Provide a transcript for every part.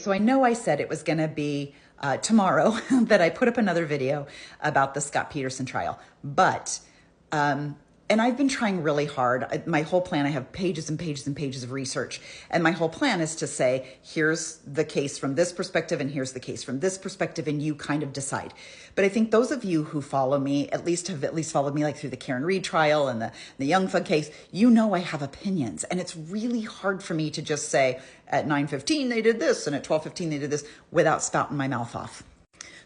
So I know I said it was going to be tomorrow that I put up another video about the Scot Peterson trial, but and I've been trying really hard. My whole plan, I have pages and pages and pages of research, and my whole plan is to say, here's the case from this perspective, and here's the case from this perspective, and you kind of decide. But I think those of you who follow me, have at least followed me like through the Karen Reed trial and the Young Thug case, you know I have opinions, and it's really hard for me to just say, at 9:15 they did this, and at 12:15 they did this, without spouting my mouth off.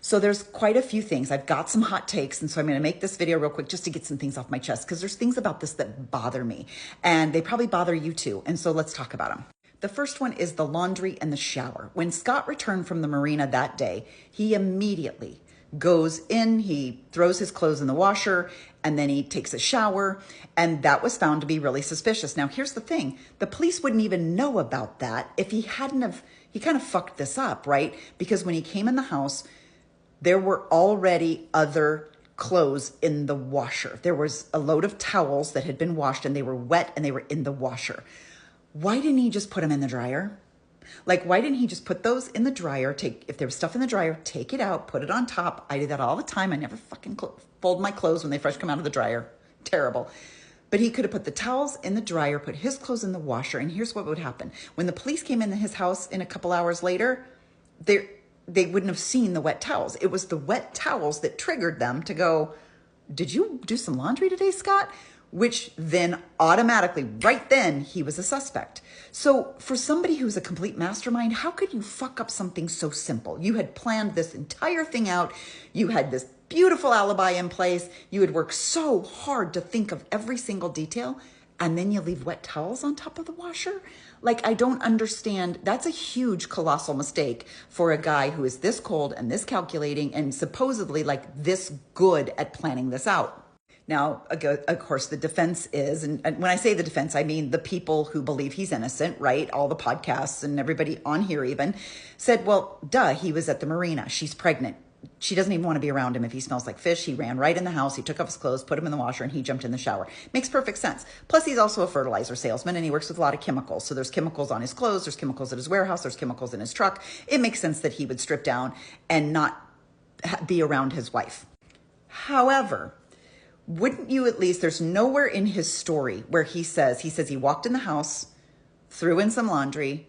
So there's quite a few things. I've got some hot takes, and so I'm going to make this video real quick just to get some things off my chest, because there's things about this that bother me, and they probably bother you too. And so let's talk about them. The first one is the laundry and the shower. When Scot returned from the marina that day, he immediately goes in, he throws his clothes in the washer, and then he takes a shower, and that was found to be really suspicious. Now, here's the thing. The police wouldn't even know about that if he hadn't have, he kind of fucked this up, right? Because when he came in the house, there were already other clothes in the washer. There was a load of towels that had been washed, and they were wet, and they were in the washer. Why didn't he just put them in the dryer? Like, why didn't he just put those in the dryer? If there was stuff in the dryer, take it out, put it on top. I do that all the time. I never fucking fold my clothes when they fresh come out of the dryer. Terrible. But he could have put the towels in the dryer, put his clothes in the washer, and here's what would happen. When the police came into his house in a couple hours later, they wouldn't have seen the wet towels. It was the wet towels that triggered them to go, did you do some laundry today, Scot? Which then automatically, right then, he was a suspect. So for somebody who's a complete mastermind, how could you fuck up something so simple? You had planned this entire thing out. You had this beautiful alibi in place. You had worked so hard to think of every single detail, and then you leave wet towels on top of the washer? Like, I don't understand. That's a huge, colossal mistake for a guy who is this cold and this calculating and supposedly like this good at planning this out. Now, of course, the defense is, and when I say the defense, I mean the people who believe he's innocent, right? All the podcasts and everybody on here even said, well, duh, he was at the marina. She's pregnant. She doesn't even want to be around him if he smells like fish. He ran right in the house. He took off his clothes, put them in the washer, and he jumped in the shower. Makes perfect sense. Plus, he's also a fertilizer salesman, and he works with a lot of chemicals. So there's chemicals on his clothes. There's chemicals at his warehouse. There's chemicals in his truck. It makes sense that he would strip down and not be around his wife. However, wouldn't you at least, there's nowhere in his story where he says he walked in the house, threw in some laundry,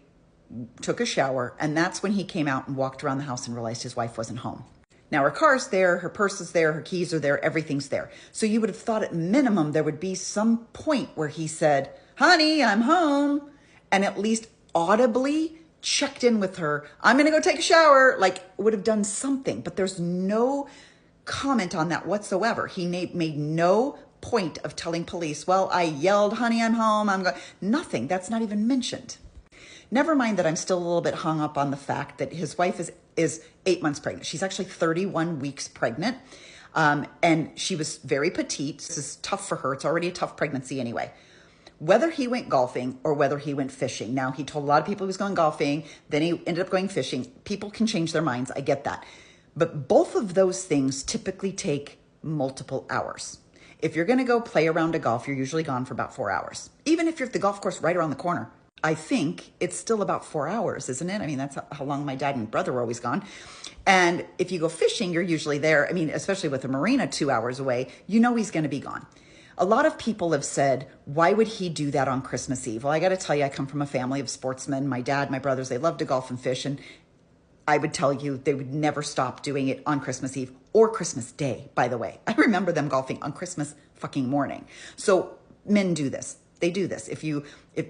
took a shower, and that's when he came out and walked around the house and realized his wife wasn't home. Now, her car's there, her purse is there, her keys are there, everything's there. So you would have thought at minimum there would be some point where he said, honey, I'm home, and at least audibly checked in with her. I'm going to go take a shower, like would have done something. But there's no comment on that whatsoever. He made no point of telling police, well, I yelled, honey, I'm home, I'm going. Nothing. That's not even mentioned. Never mind that I'm still a little bit hung up on the fact that his wife is 8 months pregnant. She's actually 31 weeks pregnant. And she was very petite. This is tough for her. It's already a tough pregnancy anyway. Whether he went golfing or whether he went fishing. Now, he told a lot of people he was going golfing. Then he ended up going fishing. People can change their minds. I get that. But both of those things typically take multiple hours. If you're going to go play around a golf, you're usually gone for about 4 hours. Even if you're at the golf course right around the corner. I think it's still about 4 hours, isn't it? I mean, that's how long my dad and brother were always gone. And if you go fishing, you're usually there. I mean, especially with a marina 2 hours away, you know he's going to be gone. A lot of people have said, why would he do that on Christmas Eve? Well, I got to tell you, I come from a family of sportsmen. My dad, my brothers, they love to golf and fish. And I would tell you they would never stop doing it on Christmas Eve or Christmas Day, by the way. I remember them golfing on Christmas fucking morning. So men do this. They do this.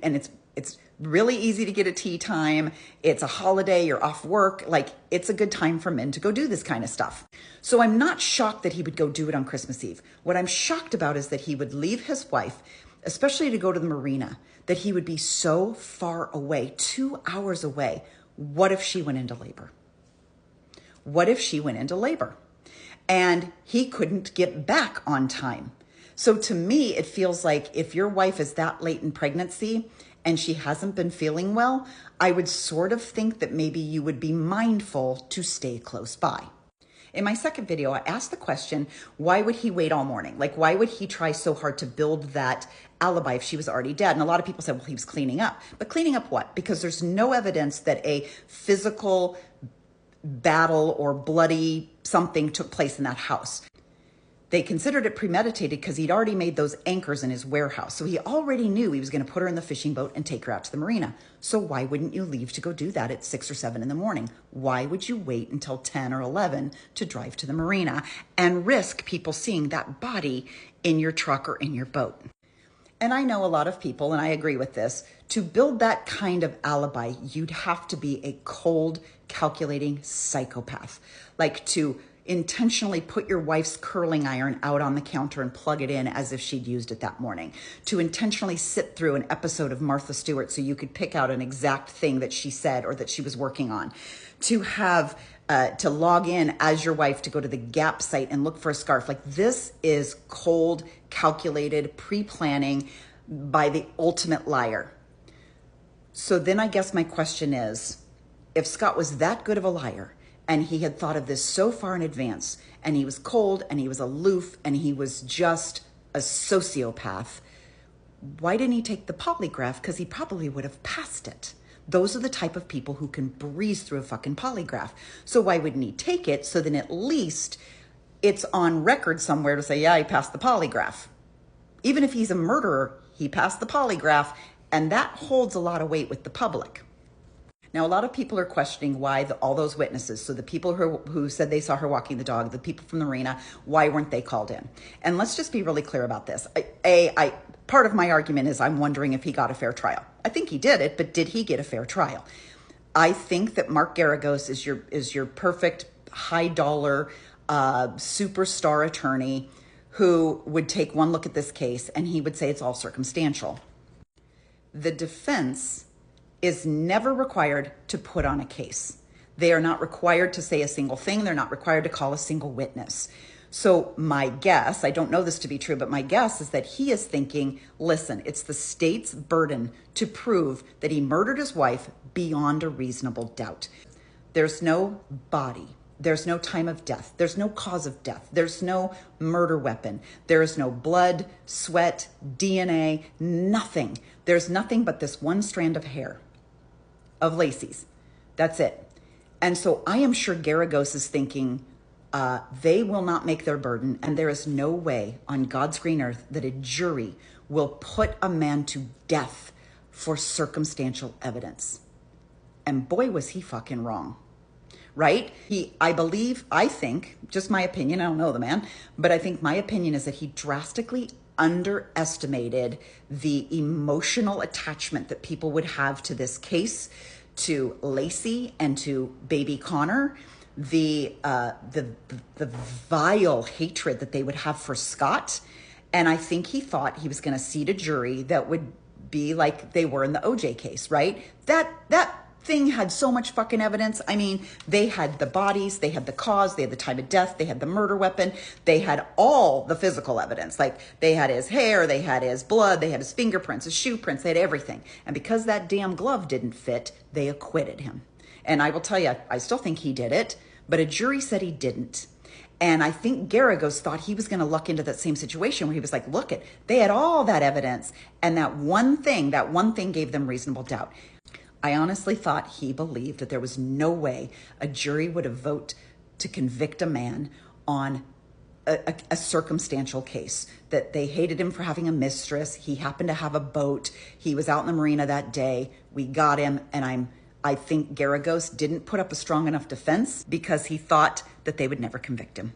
And it's really easy to get a tea time. It's a holiday. You're off work. Like, it's a good time for men to go do this kind of stuff. So I'm not shocked that he would go do it on Christmas Eve. What I'm shocked about is that he would leave his wife, especially to go to the marina, that he would be so far away, 2 hours away. What if she went into labor? What if she went into labor and he couldn't get back on time? So to me, it feels like if your wife is that late in pregnancy and she hasn't been feeling well, I would sort of think that maybe you would be mindful to stay close by. In my second video, I asked the question, why would he wait all morning? Like, why would he try so hard to build that alibi if she was already dead? And a lot of people said, well, he was cleaning up. But cleaning up what? Because there's no evidence that a physical battle or bloody something took place in that house. They considered it premeditated because he'd already made those anchors in his warehouse. So he already knew he was going to put her in the fishing boat and take her out to the marina. So why wouldn't you leave to go do that at 6 or 7 in the morning? Why would you wait until 10 or 11 to drive to the marina and risk people seeing that body in your truck or in your boat? And I know a lot of people, and I agree with this, to build that kind of alibi, you'd have to be a cold, calculating psychopath. Like to intentionally put your wife's curling iron out on the counter and plug it in as if she'd used it that morning. To intentionally sit through an episode of Martha Stewart so you could pick out an exact thing that she said or that she was working on. To have to log in as your wife to go to the Gap site and look for a scarf. Like, this is cold, calculated, pre-planning by the ultimate liar. So then I guess my question is, if Scott was that good of a liar and he had thought of this so far in advance and he was cold and he was aloof and he was just a sociopath, why didn't he take the polygraph? Because he probably would have passed it. Those are the type of people who can breeze through a fucking polygraph. So why wouldn't he take it? So then at least it's on record somewhere to say, yeah, he passed the polygraph. Even if he's a murderer, he passed the polygraph, and that holds a lot of weight with the public. Now, a lot of people are questioning why all those witnesses, so the people who said they saw her walking the dog, the people from the marina, why weren't they called in? And let's just be really clear about this. Part of my argument is I'm wondering if he got a fair trial. I think he did it, but did he get a fair trial? I think that Mark Garagos is your perfect high dollar superstar attorney who would take one look at this case and he would say it's all circumstantial. The defense is never required to put on a case. They are not required to say a single thing. They're not required to call a single witness. So my guess, I don't know this to be true, but my guess is that he is thinking, listen, it's the state's burden to prove that he murdered his wife beyond a reasonable doubt. There's no body. There's no time of death. There's no cause of death. There's no murder weapon. There is no blood, sweat, DNA, nothing. There's nothing but this one strand of hair of Lacey's. That's it. And so I am sure Garagos is thinking, they will not make their burden, and there is no way on God's green earth that a jury will put a man to death for circumstantial evidence. And boy, was he fucking wrong, right? I think, just my opinion, I don't know the man, but I think my opinion is that he drastically underestimated the emotional attachment that people would have to this case, to Lacey and to baby Connor. The vile hatred that they would have for Scott. And I think he thought he was going to seat a jury that would be like they were in the OJ case, right? That thing had so much fucking evidence. I mean, they had the bodies, they had the cause, they had the time of death, they had the murder weapon, they had all the physical evidence. Like, they had his hair, they had his blood, they had his fingerprints, his shoe prints, they had everything. And because that damn glove didn't fit, they acquitted him. And I will tell you, I still think he did it, but a jury said he didn't. And I think Garagos thought he was going to luck into that same situation where he was like, look it, they had all that evidence. And that one thing gave them reasonable doubt. I honestly thought he believed that there was no way a jury would have voted to convict a man on a circumstantial case, that they hated him for having a mistress. He happened to have a boat. He was out in the marina that day. We got him. And I think Garagos didn't put up a strong enough defense because he thought that they would never convict him.